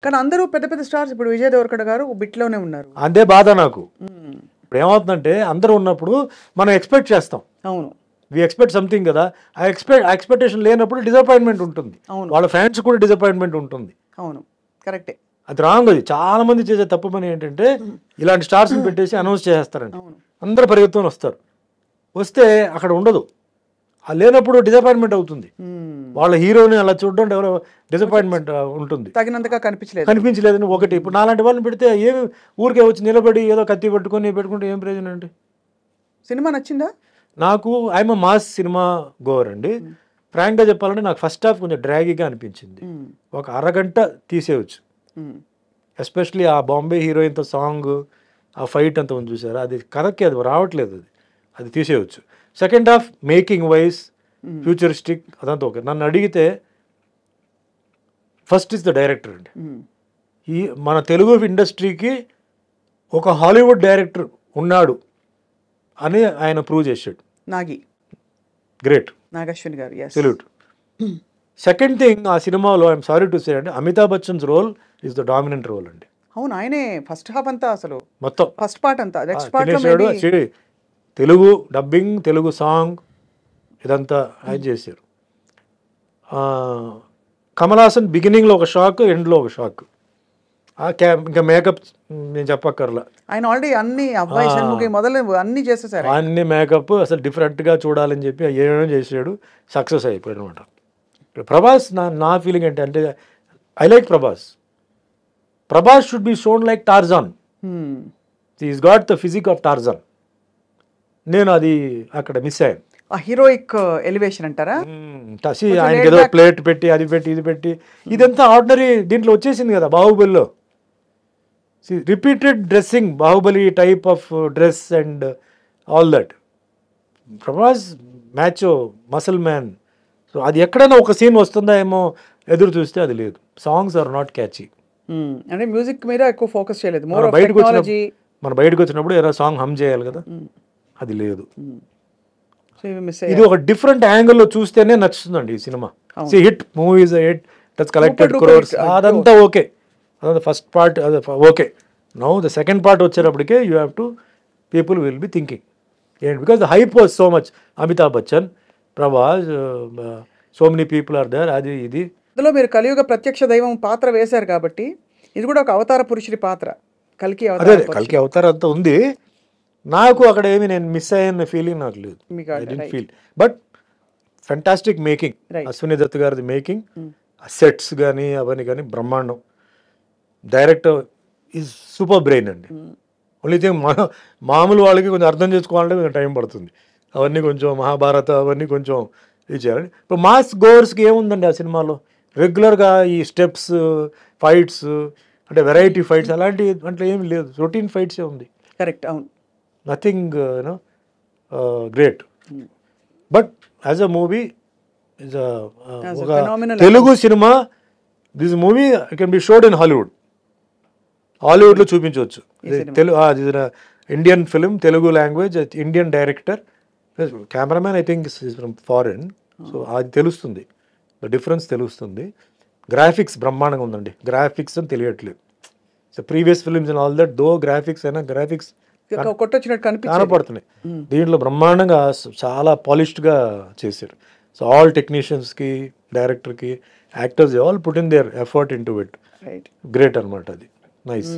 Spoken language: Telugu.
కానీ అందరూ పెద్ద పెద్ద స్టార్స్ ఇప్పుడు విజయ్ దేవరకొండ గారు బిట్లోనే ఉన్నారు. అదే బాధ నాకు. ఇప్పుడు ఏమవుతుందంటే అందరూ ఉన్నప్పుడు మనం ఎక్స్పెక్ట్ చేస్తాం. అవును, వి ఎక్స్పెక్ట్ సంథింగ్ కదా, ఆ ఎక్స్పెక్టేషన్ లేనప్పుడు డిసప్పాయింట్మెంట్ ఉంటుంది. అవును, వాళ్ళ ఫ్యాన్స్ కూడా డిసప్పాయింట్మెంట్ ఉంటుంది. అవును, కరెక్టే. అది రాంగ్. అది చాలా మంది చేసే తప్పు పని ఏంటంటే ఇలాంటి స్టార్స్ని పెట్టేసి అనౌన్స్ చేస్తారండి. అవును, అందరూ పరిగెత్తుకొని వస్తారు. వస్తే అక్కడ ఉండదు. ఆ లేనప్పుడు డిసప్పాయింట్మెంట్ అవుతుంది. వాళ్ళ హీరోని అలా చూడడం ఎవరో డిసప్పాయింట్మెంట్ ఉంటుంది. తగినంతగా కనిపించలేదని ఒకటి. ఇప్పుడు నాలాంటి వాళ్ళని పెడితే ఏమి ఊరికే వచ్చి నిలబడి ఏదో కత్తి పెట్టుకుంటే ఏం ప్రయోజనం అండి? సినిమా నచ్చిందా? నాకు ఐఎమ్ మాస్ సినిమా గోవర్ అండి. ఫ్రాంక్గా చెప్పాలంటే నాకు ఫస్ట్ హాఫ్ కొంచెం డ్రాగీగా అనిపించింది. ఒక అరగంట తీసేయచ్చు. ఎస్పెషలీ ఆ బాంబే హీరోయిన్తో సాంగ్, ఆ ఫైట్ అంతా ఉంది చూసారా, అది కరెక్ట్, అది రావట్లేదు. అది తీసేయచ్చు. Second half making wise futuristic అదంతా ఓకే. నన్ను అడిగితే ఫస్ట్ ఇస్ ద డైరెక్టర్ అండి. ఈ మన తెలుగు ఇండస్ట్రీకి ఒక హాలీవుడ్ డైరెక్టర్ ఉన్నాడు అని ఆయన ప్రూవ్ చేశాడు. నాగి గ్రేట్, నాగశ్విన్ గారు. సెల్యూట్. సెకండ్ థింగ్, ఆ సినిమాలో ఐఎమ్ సారీ టు సే అండి, Amitabh Bachchan's role is the dominant role అండి. అవును, ఆయనే ఫస్ట్ హాఫ్ అంతా, అసలు మొత్తం ఫస్ట్ పార్ట్ అంతా. Next part Telugu dubbing, Telugu song ఇదంతా ఆయన చేశారు. కమల్ హాసన్ బిగినింగ్లో ఒక షాక్, ఎండ్లో ఒక షాక్. ఇంకా మేకప్ నేను చెప్పక్కర్లా. ఆయన ఆల్రెడీ అన్ని అబ్బాయి షణ్ముఖి మొదలు అన్ని చేసేసారు. అన్ని మేకప్ అసలు డిఫరెంట్గా చూడాలని చెప్పి ఏమేమో చేసాడు, సక్సెస్ అయిపోయాడు అనమాట. ప్రభాస్ నా ఫీలింగ్ ఏంటంటే I like Prabhas should be shown like Tarzan. Is got the physique of Tarzan. నేను అది అక్కడ మిస్ అయ్యాను. ఆ హీరోయిక్ ఎలివేషన్ అంటారా? ఆయనకి ఏదో ప్లేట్ పెట్టి అది పెట్టి ఇది పెట్టి ఇదంతా ఆర్డినరీ దీంట్లో వచ్చేసింది కదా బాహుబలిలో. Repeated dressing, Baahubali type of dress and all that. Prabhas మ్యాచో, muscle man. So అది ఎక్కడైనా ఒక సీన్ వస్తుందా ఏమో ఎదురు చూస్తే అది లేదు. Songs are not catchy. అంటే మ్యూజిక్ మీద ఎక్కువ ఫోకస్ చేయలేదు. మన బయటకు వచ్చినప్పుడు ఏదో సాంగ్ హమ్ చేయాలి కదా, అది లేదు. ఇది ఒక డిఫరెంట్ యాంగిల్లో చూస్తేనే నచ్చుతుందండి ఈ సినిమా. Hit movies, hit that's collected crores, అదంతా ఓకే. అదంతా ఫస్ట్ పార్ట్ అది okay. Now the second part వచ్చేటప్పటికే you have to people will be thinking ఏంటి, because the hype was so much. Amitabh Bachchan, Prabhas, so many people are there. అది ఇది ఇందులో మీరు కలియుగ ప్రత్యక్ష దైవం పాత్ర వేశారు కాబట్టి ఇది కూడా ఒక అవతార పురుషుడి పాత్ర. కల్కి అవతార అంతా ఉంది. నాకు అక్కడ ఏమి నేను మిస్ అయ్యన్న ఫీలింగ్ నాకు లేదు. I don't feel. But fantastic making, Ashwini Dutt గారిది మేకింగ్, సెట్స్ కానీ అవన్నీ కానీ బ్రహ్మాండం. డైరెక్టర్ ఈజ్ సూపర్ బ్రెయిన్ అండి. ఓన్లీ థింగ్ మామూలు వాళ్ళకి కొంచెం అర్థం చేసుకోవాలంటే కొంచెం టైం పడుతుంది. అవన్నీ కొంచెం మహాభారత అవన్నీ కొంచెం ఇది చేయాలండి. ఇప్పుడు మాస్ గోవర్స్కి ఏముందండి ఆ సినిమాలో? రెగ్యులర్గా ఈ స్టెప్స్, ఫైట్స్, అంటే వెరైటీ ఫైట్స్ అలాంటి అంటే ఏమి లేదు. రొటీన్ ఫైట్సే ఉంది. కరెక్ట్, అవును. Nothing great. But as a movie is Telugu సినిమా, this movie can be showed in హాలీవుడ్లో చూపించవచ్చు. Indian film, Telugu language, Indian director, cameraman I think is from foreign. So అది తెలుస్తుంది, ద డిఫరెన్స్ తెలుస్తుంది. గ్రాఫిక్స్ బ్రహ్మాండంగా ఉందండి. గ్రాఫిక్స్ అని తెలియట్లేదు. So previous films and all that, though graphics అయినా గ్రాఫిక్స్ కనపడుతున్నాయి. దీంట్లో బ్రహ్మాండంగా చాలా పాలిష్డ్గా చేశారు. సో ఆల్ టెక్నీషియన్స్కి, డైరెక్టర్కి, actors all put in there effort in to it. Great అనమాట అది. నైస్.